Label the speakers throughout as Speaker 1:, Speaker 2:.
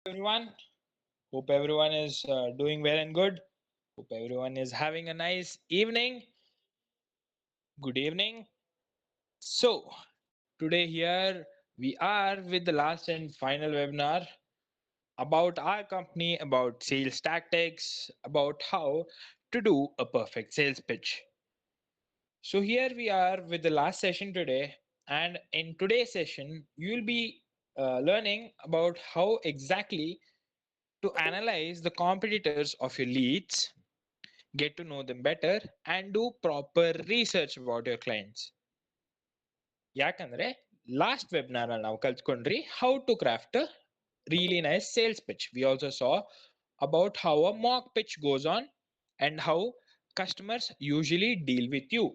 Speaker 1: everyone. Hope everyone is doing well and good. Hope everyone is having a nice evening. Good evening. So, today here we are with the last and final webinar about our company, about sales tactics, about how to do a perfect sales pitch. So, here we are with the last session today, and in today's session, you'll be learning about how exactly to analyze the competitors of your leads, get to know them better, and do proper research about your clients. ಯಾಕಂದ್ರೆ last webinar ನಾವು ಕಲ್ತ್ಕೊಂಡ್ರಿ how to craft really nice sales pitch. We also saw about how a mock pitch goes on and how customers usually deal with you.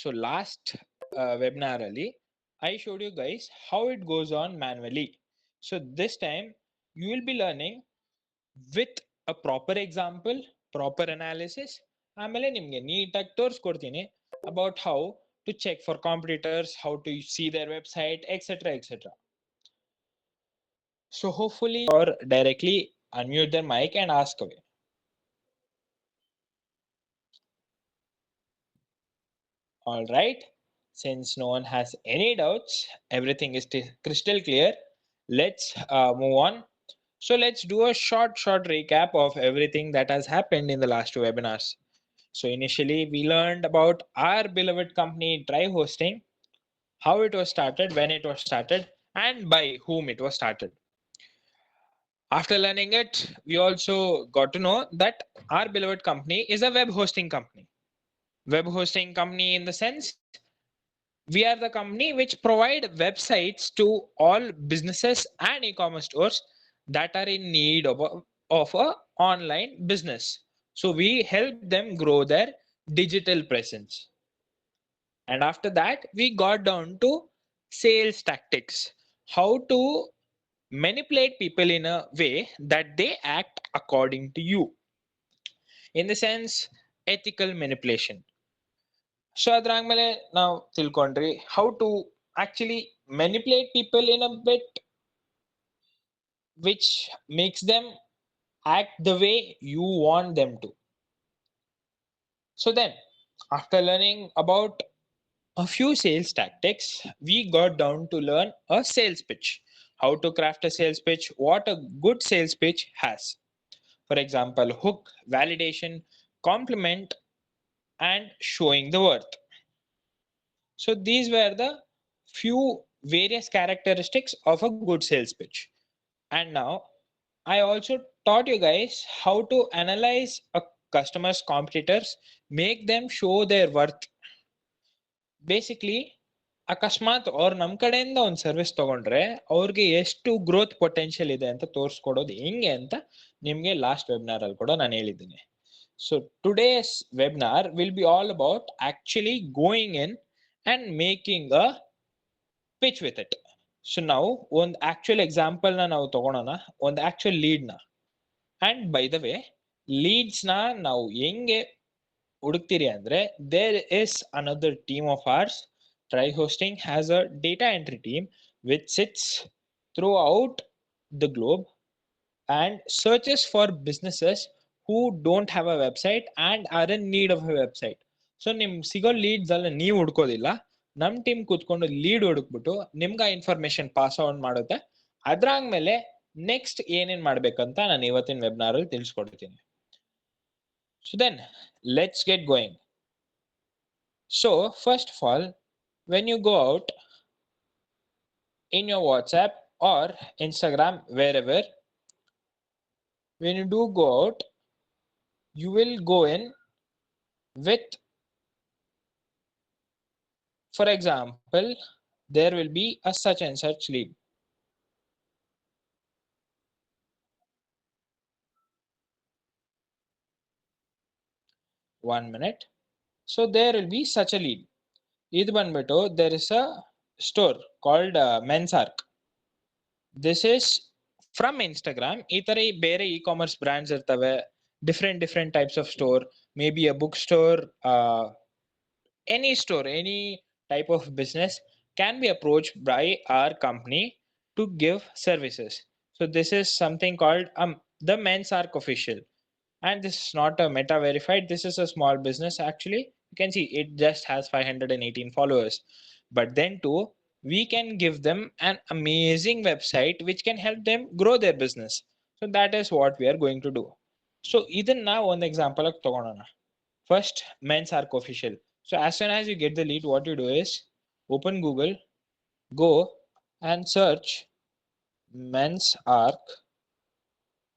Speaker 1: So last webinar ali I showed you guys how it goes on manually. So this time you will be learning with a proper example, proper analysis. ಆಮೇಲೆ ನಿಮಗೆ ನೀಟಾಗಿ ತೋರಿಸ್ಕೊಡ್ತೀನಿ about how to check for competitors, how to see their website, etc. etc. So hopefully or directly unmute their mic and ask away. All right. Since no one has any doubts, everything is crystal clear. Let's move on. So let's do a short recap of everything that has happened in the last two webinars. So initially we learned about our beloved company Try Hosting, how it was started, when it was started, and by whom it was started. After learning it, we also got to know that our beloved company is a web hosting company. Web hosting company in the sense we are the company which provide websites to all businesses and e-commerce stores that are in need of a online business. So we help them grow their digital presence. And after that, we got down to sales tactics, how to manipulate people in a way that they act according to you. In the sense, ethical manipulation. So ಅದ್ರಾದ್ಮೇಲೆ ನಾವು ತಿಳ್ಕೊಂಡ್ರಿ how to actually manipulate people in a bit which makes them act the way you want them to. So then, after learning about a few sales tactics, we got down to learn a sales pitch, how to craft a sales pitch, what a good sales pitch has. For example, hook, validation, compliment, and showing the worth. So these were the few various characteristics of a good sales pitch. And now I also taught you guys how to analyze a customer's competitors, make them show their worth. Basically, ಅಕಸ್ಮಾತ್ ಅವ್ರು ನಮ್ಮ ಕಡೆಯಿಂದ ಒಂದು service ತಗೊಂಡ್ರೆ ಅವ್ರಿಗೆ ಎಷ್ಟು growth potential ಇದೆ ಅಂತ ತೋರಿಸ್ಕೊಡೋದು ಹೆಂಗೆ ಅಂತ ನಿಮ್ಗೆ ಲಾಸ್ಟ್ ವೆಬಿನಾರ್ ಅಲ್ಲಿ ಕೂಡ ನಾನು ಹೇಳಿದ್ದೀನಿ. So today's webinar will be all about actually going in and making a pitch with it. So now ಒಂದು ಆಕ್ಚುಯಲ್ ಎಕ್ಸಾಂಪಲ್ ನಾವು ತಗೊಳೋಣ, ಒಂದು ಆಕ್ಚುಯಲ್ ಲೀಡ್ ನ. And by the way leads ನ ನಾವು ಹೆಂಗೆ ಹುಡುಕ್ತೀರಿ ಅಂದ್ರೆ there is another team of ours. Try Hosting has a data entry team which sits throughout the globe and searches for businesses who don't have a website and are in need of a website. So ನಿಮ್ ಸಿಗೋ leads ಅಲ್ಲ ನೀವು ಹುಡ್ಕೋದಿಲ್ಲ, ನಮ್ team ಕೂತ್ಕೊಂಡು lead ಹುಡುಕ್ಬಿಟ್ಟು ನಿಮ್ಗೆ information pass on ಮಾಡುತ್ತೆ. ಅದ್ರಾದ್ಮೇಲೆ next ಏನೇನ್ ಮಾಡ್ಬೇಕಂತ ನಾನು ಇವತ್ತಿನ ವೆಬ್ನಾರ್ ಅಲ್ಲಿ ತಿಳಿಸ್ಕೊಡ್ತೀನಿ. So then let's get going. So first of all, when you go out in your WhatsApp or Instagram, wherever, when you do go out, you will go in with, for example, there will be a such and such lead. One minute. So there will be such a lead. Idu banbitu there is a store called Men's Arc. This is from Instagram. ಈ ತರ ಬೇರೆ e-commerce brands ಇರ್ತವೆ, different types of store, maybe a bookstore, any store, any type of business can be approached by our company to give services. So So this is something called the Men's Arc official, and this is not a meta verified. This is a small business actually. You can see it just has 518 followers, but then too we can give them an amazing website which can help them grow their business. So that is what we are going to do. So even now one example of ತಗೊಳೋಣ. First, Men's Arc official. So as soon as you get the lead, what you do is open Google, go and search Men's Arc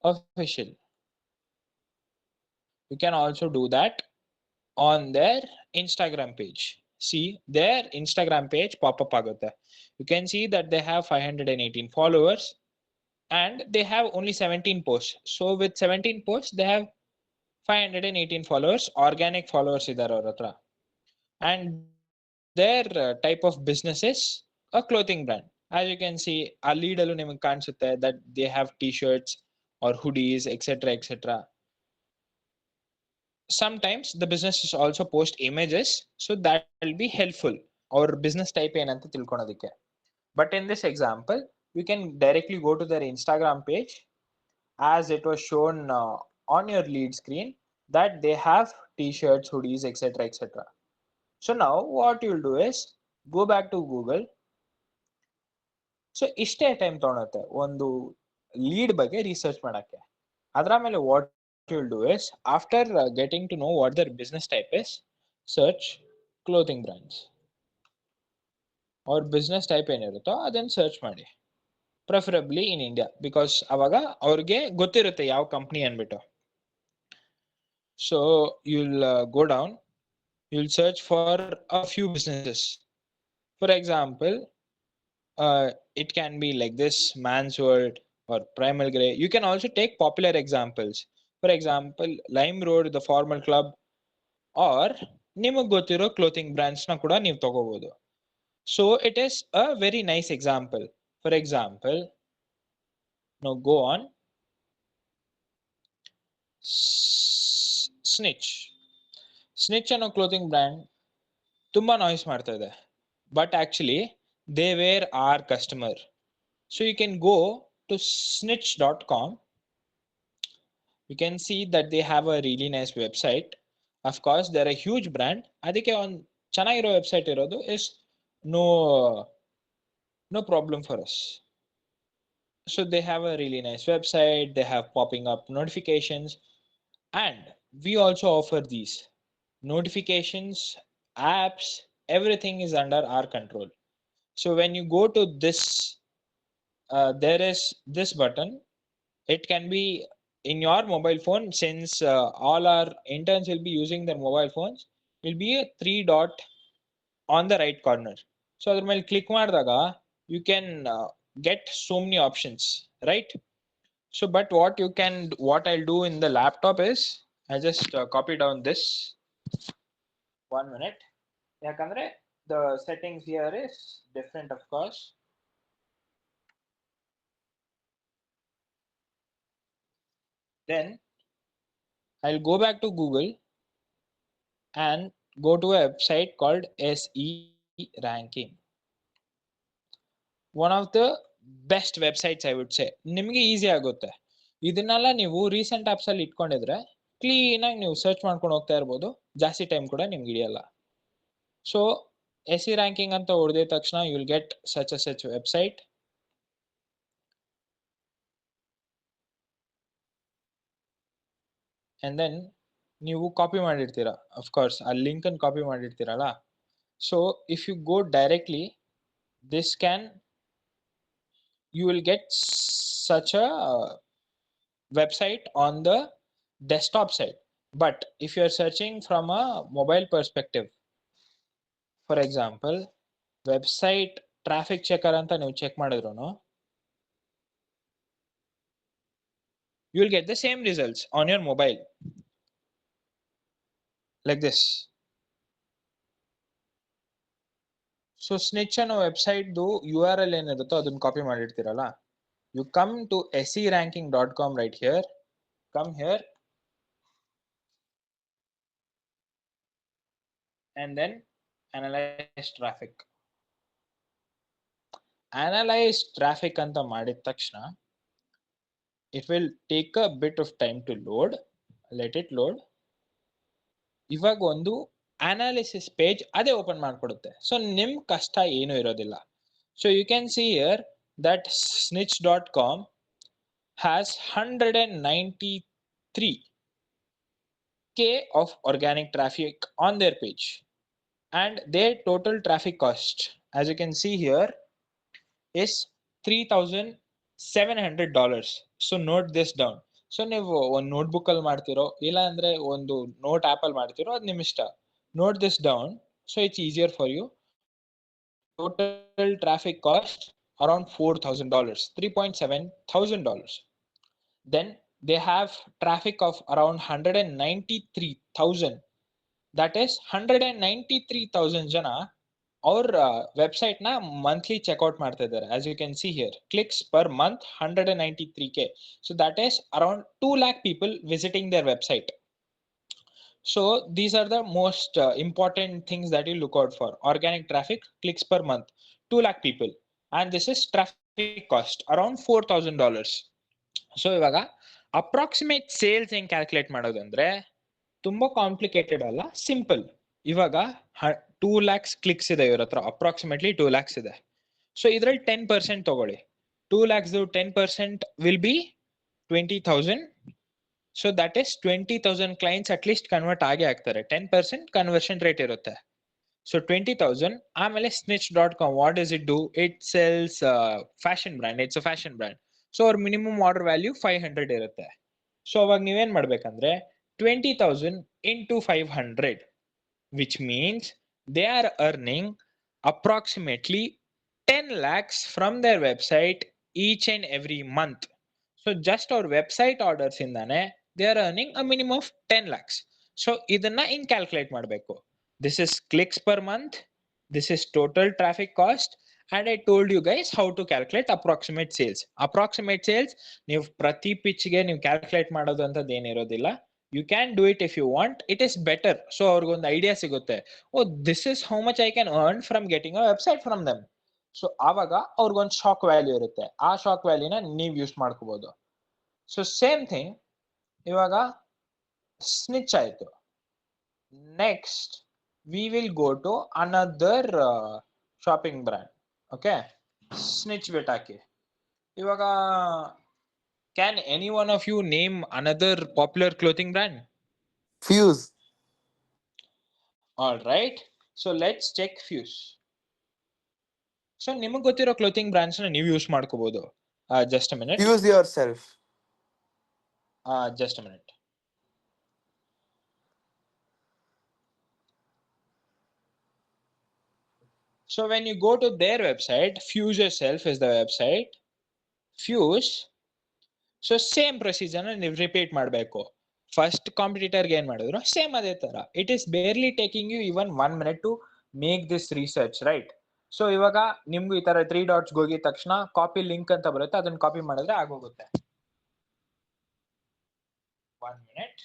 Speaker 1: official. You can also do that on their Instagram page. See their Instagram page pop up ಆಗುತ್ತೆ. You can see that they have 518 followers and they have only 17 posts. So with 17 posts, they have 518 followers, organic followers idare ಅವ್ರ ಹತ್ರ. And their type of business is a clothing brand. As you can see, ಆ lead ಅಲ್ಲೂ ನಿಮಗೆ ಕಾಣಿಸುತ್ತೆ that they have t-shirts or hoodies, etc., etc. Sometimes the businesses also post images, so that will be helpful or business type ಏನಂತ ತಿಳ್ಕೊಳೋದಕ್ಕೆ. But in this example, we can directly go to their Instagram page as it was shown on your lead screen that they have t-shirts, hoodies, etc., etc. So now what you'll do is go back to Google. So ಇಷ್ಟೇ time ತಗೊಳುತ್ತೆ ಒಂದು lead ಬಗ್ಗೆ research ಮಾಡಕ್ಕೆ. ಅದರ ಮೇಲೆ what you'll do is after getting to know what their business type is, search clothing brands or business type ಏನಿರುತ್ತೋ ಅದನ್ನ search ಮಾಡಿ, ಪ್ರೆಫರಬ್ಲಿ in India, because ಅವಾಗ ಅವ್ರಿಗೆ ಗೊತ್ತಿರುತ್ತೆ ಯಾವ ಕಂಪ್ನಿ ಅನ್ಬಿಟ್ಟು. So you'll go down, you'll search for a few businesses. For example, it can be like this Man's World or Primal Grey. You can also take popular examples. For example, LimeRoad, the Formal Club, or ನಿಮಗೆ ಗೊತ್ತಿರೋ ಕ್ಲೋಥಿಂಗ್ brands ನ ಕೂಡ ನೀವು ತಗೋಬಹುದು. So it is a very nice example. For example, now go on Snitch. Snitch ಅನ್ನೋ ಕ್ಲೋಥಿಂಗ್ brand ತುಂಬಾ noise ಮಾಡ್ತಾ ಇದೆ, but actually they were our customer. So you can go to snitch.com. You can see that they have a really nice website. Of course, they're a huge brand. ಅದಕ್ಕೆ ಒಂದು ಚೆನ್ನಾಗಿರೋ website ಇರೋದು is no no problem for us. So they have a really nice website, they have popping up notifications, and we also offer these notifications, apps, everything is under our control. So when you go to this, there is this button. It can be in your mobile phone, since all our interns will be using their mobile phones. Will be a 3 dot on the right corner. So ಅದ್ರ ಮೇಲೆ click ಮಾಡಿದಾಗ you can get so many options, right? So but what I'll do in the laptop is I just copy down this. 1 minute. ಯಾಕಂದ್ರೆ the settings here is different, of course. Then I'll go back to Google and go to a website called SE Ranking. One of the best websites, I would say. ನಿಮಗೆ easy ಆಗುತ್ತೆ. ಇದನ್ನೆಲ್ಲ ನೀವು recent apps ಅಲ್ಲಿ ಇಟ್ಕೊಂಡಿದ್ರೆ clean ಆಗಿ ನೀವು search ಮಾಡ್ಕೊಂಡು ಹೋಗ್ತಾ ಇರ್ಬೋದು, ಜಾಸ್ತಿ ಟೈಮ್ ಕೂಡ ನಿಮ್ಗೆ ಹಿಡಿಯಲ್ಲ. ಸೊ SE Ranking ಅಂತ ಹೊಡೆದ ತಕ್ಷಣ you will get such a such website. And then ನೀವು ಕಾಪಿ ಮಾಡಿರ್ತೀರಾ, of course ಆ ಲಿಂಕ್ ಅನ್ನು ಕಾಪಿ ಮಾಡಿರ್ತೀರಲ್ಲ. So if you go directly, this can, you will get such a website on the desktop side. But if you are searching from a mobile perspective, for example, website traffic checker ಅಂತ ನೀವು check ಮಾಡಿದ್ರು you will get the same results on your mobile like this. So Snitch ಅನ್ನೋ website URL ಏನಿರುತ್ತೋ ಅದನ್ನ copy ಮಾಡಿರ್ತೀರಲ್ಲ, you come to seranking.com right here, come here and then analyze traffic. Analyze traffic ಅಂತ ಮಾಡಿದ ತಕ್ಷಣ It will take a bit of time to load. Let it load. ಇವಾಗ ಒಂದು analysis page ಅದೇ open ಮಾಡ್ಕೊಡುತ್ತೆ. So ನಿಮ್ ಕಷ್ಟ ಏನು ಇರೋದಿಲ್ಲ. So you can see here that snitch.com has 193K of organic traffic on their page, and their total traffic cost, as you can see here, is $3,700. So note this down. So ನೀವು ಒಂದು notebook ಅಲ್ಲಿ ಮಾಡ್ತಿರೋ ಇಲ್ಲ ಅಂದ್ರೆ ಒಂದು note app ಅಲ್ಲಿ ಮಾಡ್ತಿರೋ ಅದು ನಿಮ್ ಇಷ್ಟ. Note this down so it's easier for you. Total traffic cost around $4,000, $3,700. Then they have traffic of around 193,000. That is 193,000 ಜನ ಅವ್ರ ವೆಬ್ಸೈಟ್ ನ ಮಂತ್ಲಿ ಚೆಕ್ಔಟ್ ಮಾಡ್ತಾ ಇದ್ದಾರೆ. As you can see here, clicks per month 193K. So that is around 2 lakh people visiting their website. So these are the most important things that you look out for. Organic traffic, clicks per month, 2 lakh people, and this is traffic cost around $4,000. So ಇವಾಗ approximate sales ಹೆಂಗ್ calculate ಮಾಡೋದಂದ್ರೆ ತುಂಬಾ complicated ಅಲ್ಲ, simple. ಇವಾಗ 2 lakhs clicks ಇದೆ ಇವ್ರ ಹತ್ರ, approximately 2 lakhs ಇದೆ. ಸೊ ಇದ್ರಲ್ಲಿ 10% ತಗೊಳ್ಳಿ. 2 lakhs 10% will be 20,000. So that is 20,000 clients at least convert ಆಗೇ ಆಗ್ತಾರೆ. 10% ಕನ್ವರ್ಷನ್ ರೇಟ್ ಇರುತ್ತೆ. ಸೊ 20,000. ಆಮೇಲೆ snitch.com, what does it do? It cells fashion brand. It's a fashion brand. So ಅವ್ರ ಮಿನಿಮಮ್ ಆರ್ಡರ್ ವ್ಯಾಲ್ಯೂ 500 ಇರುತ್ತೆ. So ಅವಾಗ ನೀವೇನ್ ಮಾಡ್ಬೇಕಂದ್ರೆ 20,000 into 500, which means they are earning approximately 10 lakhs from their website each and every month. So just our website orders indane they are earning a minimum of 10 lakhs. So idanna in calculate madbeku. This is clicks per month, this is total traffic cost, and I told you guys how to calculate approximate sales. Approximate sales ನೀವು ಪ್ರತಿ ಪಿಚ್ಗೆ ನೀವು calculate ಮಾಡೋದು ಅಂತದ್ದು ಏನಿರೋದಿಲ್ಲ. You can do it if you want, it is better. So ಅವ್ರಿಗೊಂದು idea ಸಿಗುತ್ತೆ, oh this is how much I can earn from getting a website from them. So ಆವಾಗ ಅವ್ರಿಗೊಂದು ಶಾಕ್ ವ್ಯಾಲ್ಯೂ ಇರುತ್ತೆ. ಆ ಶಾಕ್ ವ್ಯಾಲ್ಯೂನ ನೀವು ಯೂಸ್ ಮಾಡ್ಕೋಬಹುದು. So same thing ಇವಾಗ Snitch ಆಯ್ತು. Next we will go to another shopping brand. Okay, Snitch ಬಿಟ್ ಹಾಕಿ. ಇವಾಗ can any one of you name another popular clothing brand?
Speaker 2: Fuse.
Speaker 1: All right, so let's check Fuse. So ನಿಮಗೆ ಗೊತ್ತಿರೋ ಕ್ಲೋಥಿಂಗ್ brands ನ ನೀವು use ಮಾಡ್ಕೋಬಹುದು. Just a minute.
Speaker 2: Fuse yourself.
Speaker 1: Just a minute. So when you go to their website, Fuse Yourself is the website. Fuse. So same procedure ನ ನೀವು repeat ಮಾಡಬೇಕು. First competitor ಏನ್ ಮಾಡಿದ್ರು ಸೇಮ್ ಅದೇ ತರ. It is barely taking you even 1 minute to make this research, right? So ಇವಾಗ ನಿಮ್ಗೂ ಈ ತರ 3 dots ಹೋಗಿದ ತಕ್ಷಣ ಕಾಪಿ ಲಿಂಕ್ ಅಂತ ಬರುತ್ತೆ, ಅದನ್ನ ಕಾಪಿ ಮಾಡಿದ್ರೆ ಆಗೋಗುತ್ತೆ. 1 minute.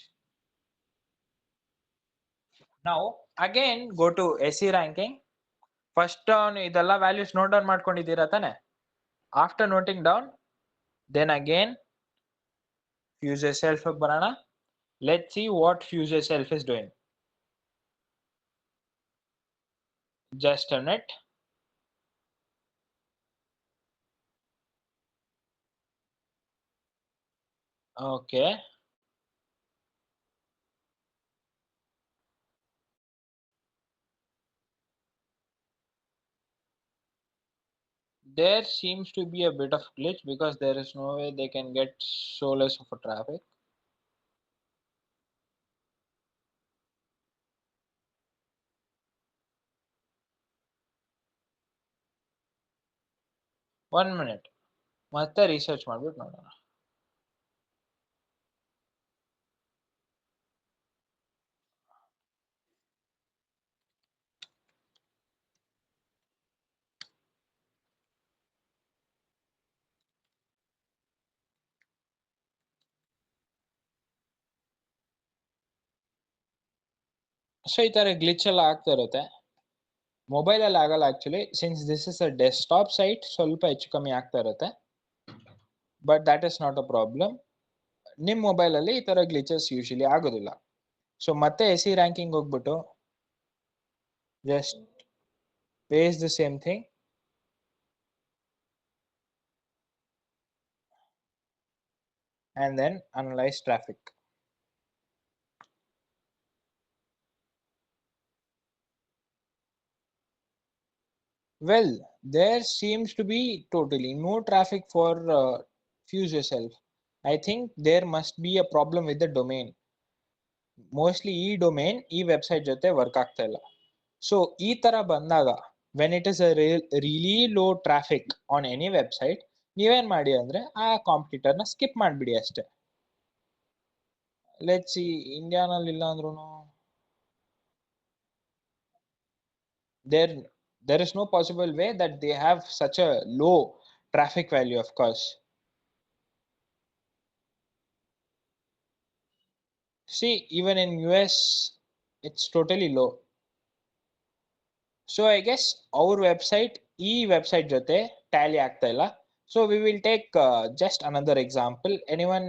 Speaker 1: Now again go to SE ranking. First ಇದೆಲ್ಲ ವ್ಯಾಲ್ಯೂಸ್ ನೋಟ್ ಡೌನ್ ಮಾಡ್ಕೊಂಡಿದ್ದೀರಾ ತಾನೆ? After noting down, then again Fuse Yourself ಬರೋಣ. Let's see what Fuse Yourself is doing. Just a minute. Okay. There seems to be a bit of glitch because there is no way they can get so less of a traffic. One minute. ಮತ್ತೆ research ಮಾಡ್ಬಿಟ್ಟು ನೋಡೋಣ. So ಈ ತರ glitch ಎಲ್ಲ ಆಗ್ತಾ ಇರುತ್ತೆ. Mobile ಅಲ್ಲಿ ಆಗಲ್ಲ actually, since this is a desktop site, ಸ್ವಲ್ಪ ಹೆಚ್ಚು ಕಮ್ಮಿ ಆಗ್ತಾ ಇರುತ್ತೆ. But that is not a problem. ನಿಮ್ಮ ಮೊಬೈಲಲ್ಲಿ ಈ ಥರ ಗ್ಲಿಚಸ್ ಯೂಶಲಿ ಆಗೋದಿಲ್ಲ. ಸೊ ಮತ್ತೆ ಎಸ್ ಸಿ ರ್ಯಾಂಕಿಂಗ್ ಹೋಗ್ಬಿಟ್ಟು just paste the same thing and then analyze traffic. Well, there seems to be totally no traffic for Fuse Yourself. I think there must be a problem with the domain. Mostly ಈ domain ಈ website ಜೊತೆ work ಆಗ್ತಾ ಇಲ್ಲ. So ಈ ತರ ಬಂದಾಗ when it is a really low traffic on any website, ನೀವೇನ್ ಮಾಡಿ ಅಂದ್ರೆ ಆ ಕಾಂಪಿಟೇಟರ್ನ ಸ್ಕಿಪ್ ಮಾಡಿಬಿಡಿ ಅಷ್ಟೇ. ಲೆಟ್ಸ್ ಸಿ, ಇಂಡಿಯಾನಲ್ಲಿ ಇಲ್ಲ ಅಂದ್ರೂ there is no possible way that they have such a low traffic value, of course. See, even in US it's totally low. So I guess our website website jote tally ಆಗ್ತಾ ಇಲ್ಲ. So we will take just another example. Anyone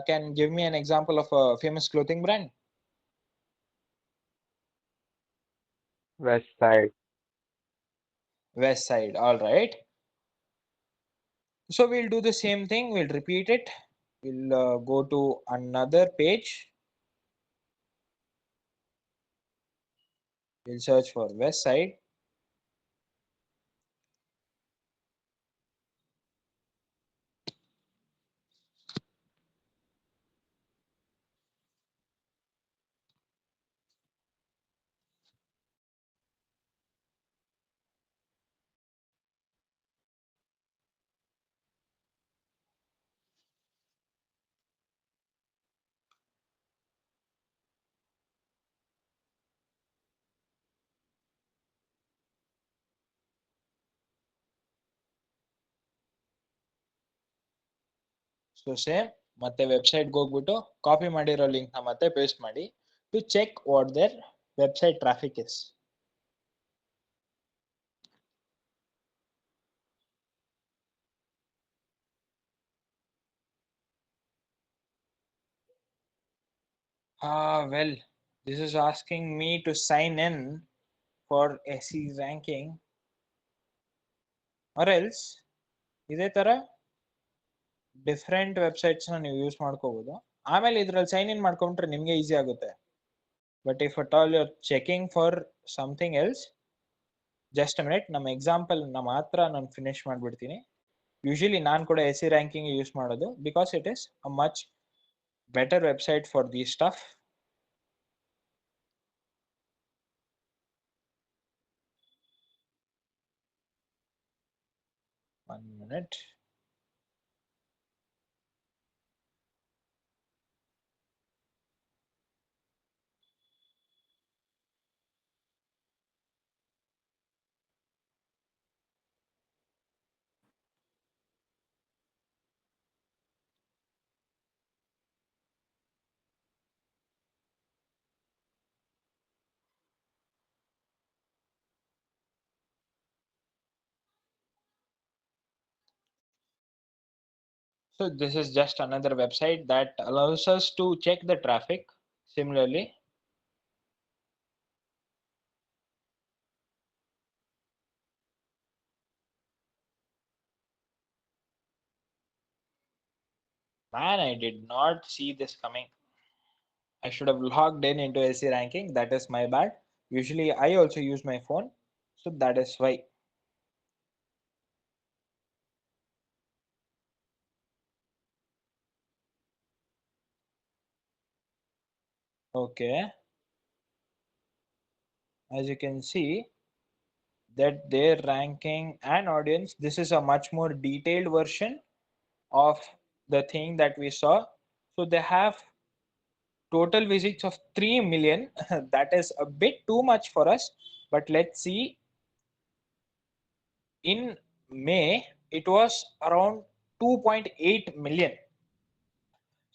Speaker 1: can give me an example of a famous clothing brand?
Speaker 2: West Side.
Speaker 1: West Side. All right. So we'll do the same thing. We'll repeat it. We'll go to another page. We'll search for West Side. So same ಮತ್ತೆ ವೆಬ್ಸೈಟ್ಗೆ ಹೋಗ್ಬಿಟ್ಟು copy ಮಾಡಿರೋ ಲಿಂಕ್ನ ಮತ್ತೆ paste ಮಾಡಿ to check what their website traffic is. Well, this is asking me to sign in for SE ranking or else ಇದೇ ತರ different ವೆಬ್ಸೈಟ್ಸ್ನ ನೀವು ಯೂಸ್ ಮಾಡ್ಕೋಬಹುದು. ಆಮೇಲೆ ಇದ್ರಲ್ಲಿ ಸೈನ್ ಇನ್ ಮಾಡ್ಕೊಂಡ್ರೆ ನಿಮಗೆ ಈಸಿ ಆಗುತ್ತೆ. But if at all you are checking for something else, just a minute, ನಮ್ಮ ಎಕ್ಸಾಂಪಲ್ನ ಮಾತ್ರ ನಾನು ಫಿನಿಶ್ ಮಾಡಿಬಿಡ್ತೀನಿ. ಯೂಶಲಿ ನಾನು ಕೂಡ SE ರ್ಯಾಂಕಿಂಗ್ ಯೂಸ್ ಮಾಡೋದು because it is a much better website for the stuff. One minute. So this is just another website that allows us to check the traffic. Similarly, man, I did not see this coming. I should have logged in into SE ranking. That is my bad. Usually I also use my phone, so that is why. Okay, as you can see that their ranking and audience, this is a much more detailed version of the thing that we saw. So they have total visits of 3 million. That is a bit too much for us, but let's see. In May it was around 2.8 million.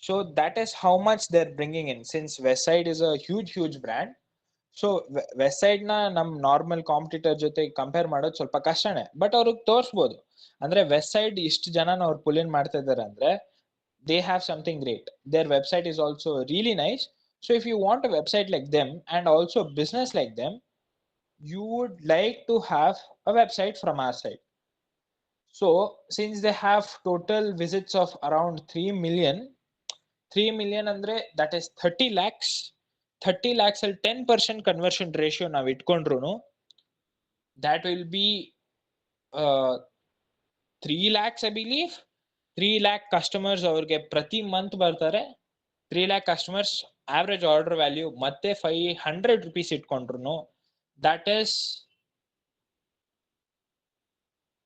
Speaker 1: So that is how much they're bringing in. Since Westside is a huge brand, so West Side ನ ನಮ್ normal competitor ಜೊತೆ compare ಮಾಡೋದು ಸ್ವಲ್ಪ ಕಷ್ಟನೇ, but ಅವ್ರಿಗೆ ತೋರಿಸ್ಬೋದು ಅಂದ್ರೆ West side ಇಷ್ಟು ಜನ ಅವ್ರು ಪುಲ್ ಇನ್ ಮಾಡ್ತಾ ಇದ್ದಾರೆ ಅಂದ್ರೆ they have something great. Their website is also really nice. So if you want a website like them and also business like them, you would like to have a website from our side. So since they have total visits of around 3 million, 3 million andre that is 30 lakhs. 30 lakhs al 10% conversion ratio ನಾವು ಇಟ್ಕೊಂಡ್ರು that will be 3 lakhs I believe. 3 lakh customers ಅವ್ರಿಗೆ ಪ್ರತಿ month ಬರ್ತಾರೆ. 3 lakh customers average order value ಮತ್ತೆ 500 rupees ಇಟ್ಕೊಂಡ್ರು that is